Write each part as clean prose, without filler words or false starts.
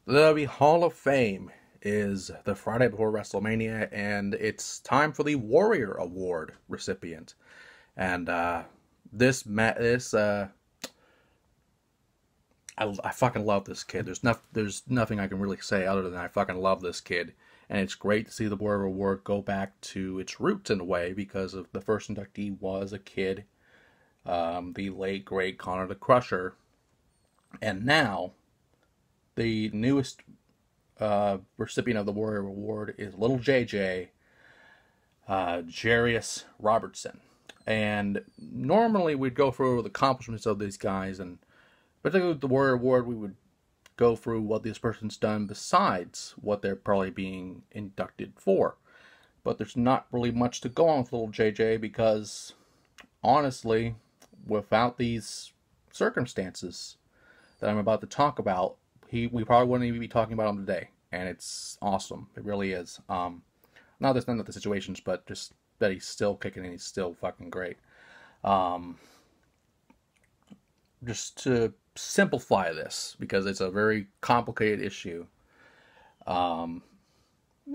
The WWE Hall of Fame is the Friday before WrestleMania, and it's time for the Warrior Award recipient. And I fucking love this kid. There's nothing I can really say other than I fucking love this kid. And it's great to see the Warrior Award go back to its roots in a way, because of the first inductee was a kid, the late great Connor the Crusher, and now the newest recipient of the Warrior Award is little JJ, Jarius Robertson. And normally we'd go through the accomplishments of these guys, and particularly with the Warrior Award, we would go through what this person's done besides what they're probably being inducted for. But there's not really much to go on with little JJ, because honestly, without these circumstances that I'm about to talk about, we probably wouldn't even be talking about him today. And it's awesome. It really is. Not that's none of the situations, but just that he's still kicking and he's still fucking great. Just to simplify this, because it's a very complicated issue. Not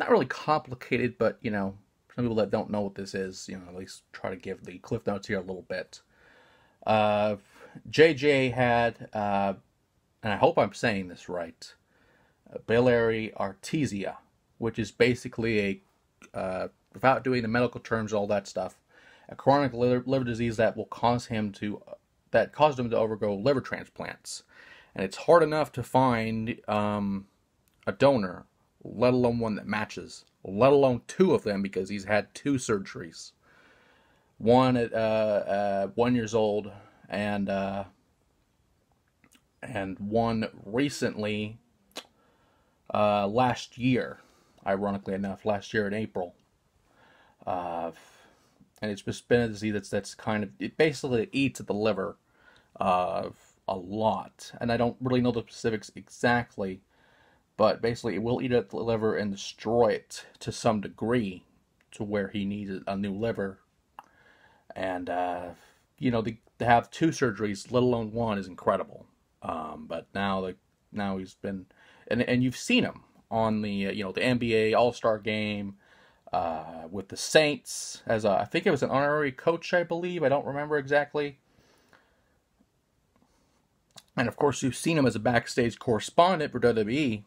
really complicated, but, some people that don't know what this is, at least try to give the cliff notes here a little bit. JJ had, and I hope I'm saying this right, biliary atresia, which is basically without doing the medical terms, all that stuff, a chronic liver disease that will caused him to undergo liver transplants. And it's hard enough to find a donor, let alone one that matches, let alone two of them, because he's had two surgeries. One at 1 year old, and one recently last year, ironically enough, last year in April. And it's just been a disease that's kind of, it basically eats at the liver a lot. And I don't really know the specifics exactly, but basically it will eat at the liver and destroy it to some degree, to where he needs a new liver. And, to have two surgeries, let alone one, is incredible. But now he's been, and you've seen him on the, the NBA All-Star game, with the Saints, as I think it was an honorary coach, I believe. I don't remember exactly. And of course, you've seen him as a backstage correspondent for WWE,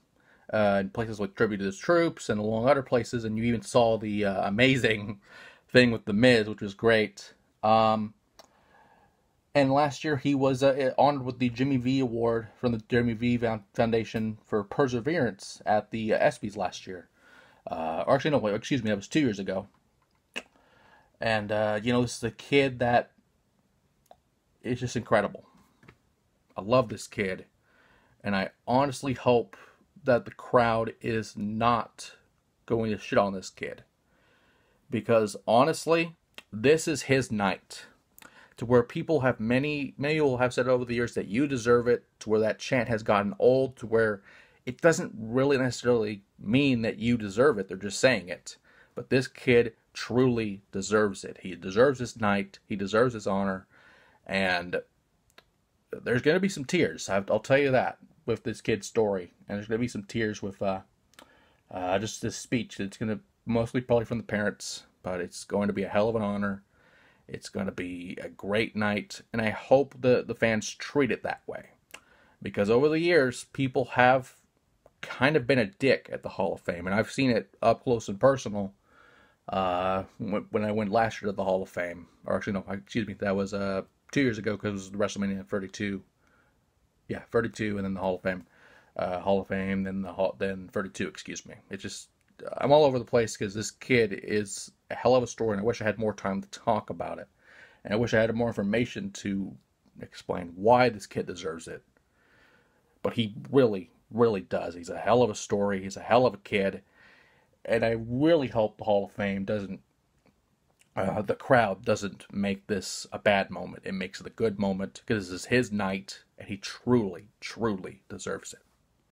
in places like Tribute to the Troops and along other places. And you even saw the amazing thing with The Miz, which was great. And last year he was honored with the Jimmy V Award from the Jimmy V Foundation for Perseverance at the ESPYs last year. Or actually, no, excuse me, that was 2 years ago. And, this is a kid that is just incredible. I love this kid. And I honestly hope that the crowd is not going to shit on this kid. Because, honestly, this is his night. To where people have, many will have said over the years that you deserve it, to where that chant has gotten old, to where it doesn't really necessarily mean that you deserve it. They're just saying it. But this kid truly deserves it. He deserves his night. He deserves his honor. And there's going to be some tears. I'll tell you that, with this kid's story. And there's going to be some tears with just this speech. It's going to mostly probably from the parents. But it's going to be a hell of an honor. It's going to be a great night. And I hope the fans treat it that way. Because over the years, people have kind of been a dick at the Hall of Fame, and I've seen it up close and personal when I went last year to the Hall of Fame. Or actually, no, excuse me, that was 2 years ago, because it was WrestleMania 32. Yeah, 32, and then the Hall of Fame, then 32. Excuse me. It's just, I'm all over the place, because this kid is a hell of a story, and I wish I had more time to talk about it, and I wish I had more information to explain why this kid deserves it. But he really does. He's a hell of a story. He's a hell of a kid. And I really hope the Hall of Fame doesn't, the crowd doesn't make this a bad moment. It makes it a good moment, because this is his night, and he truly deserves it.